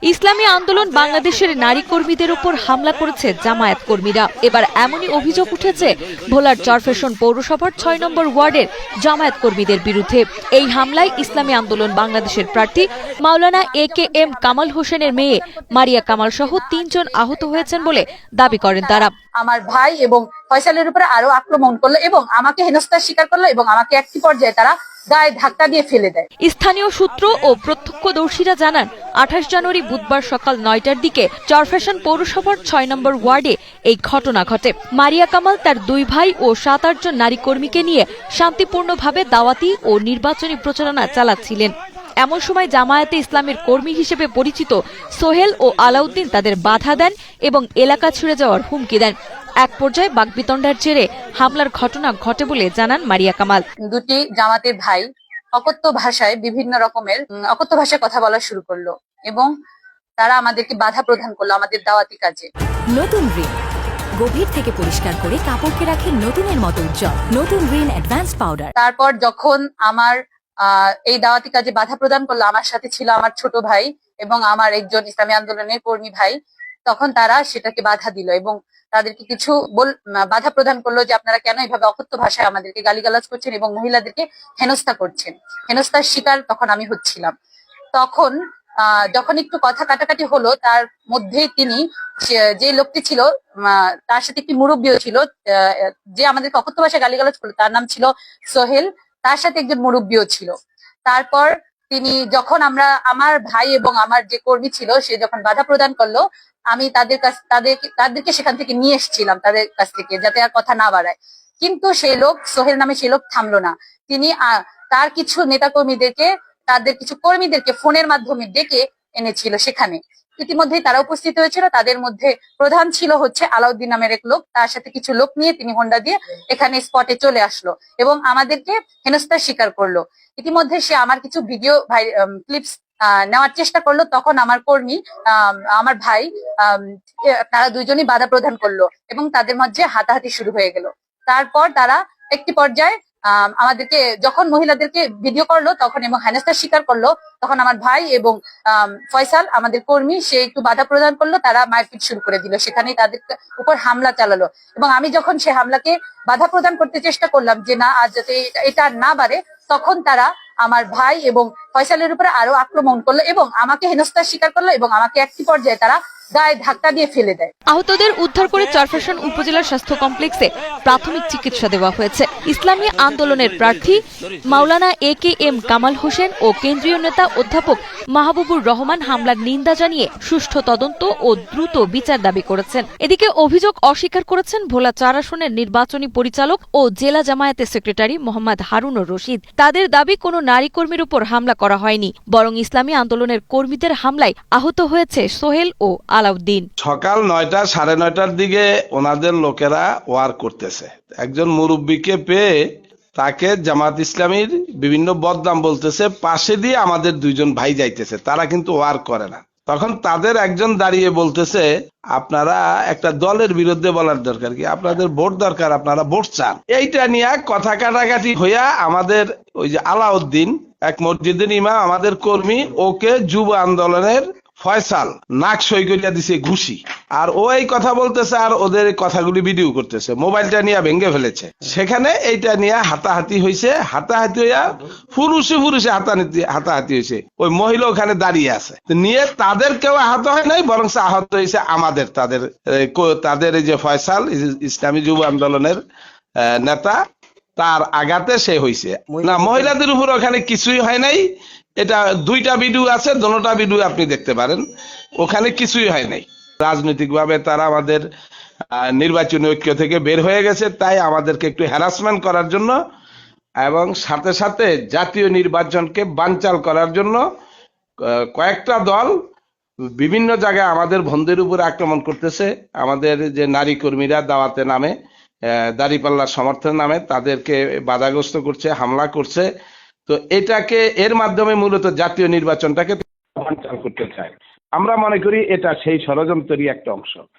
ইসলামী আন্দোলন বাংলাদেশের নারী কর্মীদের উপর হামলা করেছে জামায়াত কর্মীরা। এবার এমনই অভিযোগ উঠেছে ভোলার চরফ্যাশন পৌরসভার ৬ নম্বর ওয়ার্ডের জামায়াত কর্মীদের বিরুদ্ধে। এই হামলায় ইসলামী আন্দোলন বাংলাদেশের প্রার্থী মাওলানা এ.কে.এম. কামাল হোসেনের মেয়ে মারিয়া কামাল সহ ৩ জন আহত হয়েছেন বলে দাবি করেন তারা। আমার ভাই এবং ফয়সালের উপরে আরো আক্রমণ করলো এবং আমাকে হেনস্থার শিকার করলো এবং আমাকে একটি পর্যায়ে তারা গায়ে ধাক্কা দিয়ে ফেলে দেয়। স্থানীয় সূত্র ও প্রত্যক্ষদর্শীরা জানান ২৮ জানুয়ারি বুধবার সকাল ৯টার দিকে চরফ্যাশন পৌরসভার ৬ নম্বর ওয়ার্ডে এই ঘটনা ঘটে। মারিয়া কামাল তার ২ ভাই ও ৭-৮ জন নারী কর্মীকে নিয়ে শান্তিপূর্ণভাবে দাওয়াতি ও নির্বাচনী প্রচারণা চালাচ্ছিলেন। এমন সময় জামায়াতে ইসলামের কর্মী হিসেবে পরিচিত সোহেল ও আলাউদ্দিন তাদের বাধা দেন এবং এলাকা ছেড়ে যাওয়ার হুমকি দেন। এক পর্যায়ে বাকবিতণ্ডার জেরে হামলার ঘটনা ঘটে বলে জানান মারিয়া কামাল। দুটি জামাতের ভাই অকথ্য ভাষায় বিভিন্ন রকমের অকথ্য ভাষায় কথা বলা শুরু করলো এবং তারা আমাদেরকে বাধা প্রদান করলো আমাদের দাওয়াতি কাজে। নতুন রিন গভীর থেকে পরিষ্কার করে কাপড়কে রাখে নতুনের মতো উজ্জ্বল। নতুন রিন অ্যাডভান্স পাউডার। তারপর যখন আমার এই দাওয়াতি কাজে বাধা প্রদান করলো, আমার সাথে ছিল আমার ছোট ভাই এবং আমার একজন ইসলামী আন্দোলনের কর্মী ভাই, তখন তারা সেটাকে বাধা দিল এবং তাদেরকে কিছু বাধা প্রদান করলো যে আপনারা কেন এইভাবে অকথ্য ভাষায় আমাদেরকে গালিগালাজ করছেন এবং মহিলাদেরকে হেনস্থা করছেন। হেনস্থার শিকার তখন আমি হচ্ছিলাম। তখন যখন একটু কথা কাটাকাটি হলো, তার মধ্যেই তিনি যে লোকটি ছিল তার সাথে একটি মুরব্বীও ছিল যে আমাদেরকে অকথ্য ভাষায় গালিগালাজ করলো, তার নাম ছিল সোহেল, তার সাথে একজন মুরব্বীও ছিল। তারপর তিনি যখন আমার ভাই এবং আমার যে কর্মী ছিল সে যখন বাধা প্রদান করলো, আমি তাদেরকে সেখান থেকে নিয়ে এসেছিলাম তাদের কাছ থেকে, যাতে আর কথা না বাড়ায়। কিন্তু সেই লোক সোহেল নামে সেই লোক থামলো না। তিনি তার কিছু নেতা কর্মীদেরকে তাদের কিছু কর্মীদেরকে ফোনের মাধ্যমে ডেকে এনেছিল সেখানে। ইতিমধ্যেই তারা উপস্থিত হয়েছিল। তাদের মধ্যে প্রধান ছিল হচ্ছে আলাউদ্দিন নামের এক লোক। তার সাথে কিছু লোক নিয়ে তিনি হোন্ডা দিয়ে এখানে স্পটে চলে আসলো এবং আমাদেরকে হেনস্থার শিকার করলো। ইতিমধ্যে সে আমার কিছু ভিডিও ক্লিপস নেওয়ার চেষ্টা করলো। তখন আমার কর্মী আমার ভাই তারা দুইজনই বাধা প্রদান করলো এবং তাদের মধ্যে হাতাহাতি শুরু হয়ে গেল। তারপর তারা একটি পর্যায়ে আমাদেরকে যখন মহিলাদেরকে ভিডিও করলো তখন এবং হেনস্থার শিকার করলো, তখন আমার ভাই এবং ফয়সাল আমাদের কর্মী সে একটু বাধা প্রদান করলো। তারা মারপিট শুরু করে দিল, সেখানেই তাদের উপর হামলা চালালো এবং আমি যখন সে হামলাকে বাধা প্রদান করতে চেষ্টা করলাম যে না, আজ যাতে এটা না বাড়ে, তখন তারা আমার ভাই এবং ফয়সালের উপরে আরো আক্রমণ করলো এবং আমাকে হেনস্থার শিকার করলো এবং আমাকে একটি পর্যায়ে তারা গায়ে ধাক্কা দিয়ে ফেলে দেয়। আহতদের উদ্ধার করে চরফ্যাশন উপজেলার স্বাস্থ্য কমপ্লেক্সে প্রাথমিক চিকিৎসা দেওয়া হয়েছে। ইসলামী আন্দোলনের প্রার্থী মাওলানা এ.কে.এম. কামাল হোসেন ও কেন্দ্রীয় নেতা অধ্যাপক মাহবুবুর রহমান হামলার নিন্দা জানিয়ে সুষ্ঠু তদন্ত ও দ্রুত বিচার দাবি করেছেন। এদিকে অভিযোগ অস্বীকার করেছেন ভোলা ৪ আসনের নির্বাচনী পরিচালক ও জেলা জামায়াতের সেক্রেটারি মোহাম্মদ হারুনুর রশিদ। তাদের দাবি কোনো নারী কর্মীর উপর হামলা করা হয়নি, বরং ইসলামী আন্দোলনের কর্মীদের হামলায় আহত হয়েছে সোহেল ও আলাউদ্দিন। সকাল ৯টা ৯:৩০ দিকে ওনাদের লোকেরা ওয়ার করতেছে। একজন মুরব্বীকে পেয়ে তাকে জামাত ইসলামীর বিভিন্ন বদনাম বলতেছে, পাশে দিয়ে আমাদের ২ জন ভাই যাইতেছে, তারা কিন্তু ওয়ার করে না। তখন তাদের একজন দাঁড়িয়ে বলতেছে, আপনারা একটা দলের বিরুদ্ধে বলার দরকার কি, আপনাদের ভোট দরকার, আপনারা ভোট চান। এইটা নিয়ে কথা কাটাকাটি হইয়া আমাদের ওই যে আলাউদ্দিন এক মসজিদের ইমাম আমাদের কর্মী, ওকে যুব আন্দোলনের ফয়সাল নাক সই করিয়া দিছে ঘুষি, আর ও এই কথা বলতেছে আর ওদের কথাগুলি ভিডিও করতেছে, মোবাইলটা নিয়ে ভেঙে ফেলেছে। সেখানে এইটা নিয়ে হাতাহাতি হয়েছে। হাতাহাতি হইয়া পুরুষে হাতাহাতি হয়েছে। ওই মহিলা ওখানে দাঁড়িয়ে আছে, নিয়ে তাদের কেউ আহত হয় নাই, বরং আহত হয়েছে তাদের এই যে ফয়সাল ইসলামী যুব আন্দোলনের নেতা, তার আঘাতে সে হয়েছে না। মহিলাদের উপর ওখানে কিছুই হয় নাই। এটা 2টা ভিডিও আছে, দোনোটা ভিডিও আপনি দেখতে পারেন, ওখানে কিছুই হয় নাই। রাজনৈতিকভাবে তারা আমাদের নির্বাচনী ঐক্য থেকে বের হয়ে গেছে, তাই আমাদেরকে একটু হ্যারাসমেন্ট করার জন্য এবং সাথে সাথে জাতীয় নির্বাচনকে বানচাল করার জন্য কয়েকটা দল বিভিন্ন জায়গায় আমাদের বন্ধুদের উপর আক্রমণ করতেছে। আমাদের যে নারী কর্মীরা দাওয়াতে নামে, দাঁড়িপাল্লার সমর্থনের নামে তাদেরকে বাধাগ্রস্ত করছে, হামলা করছে। তো এটাকে এর মাধ্যমে মূলত জাতীয় নির্বাচনটাকে বানচাল করতে চায়। আমরা মনে করি এটা সেই ষড়যন্ত্রেরই একটা অংশ।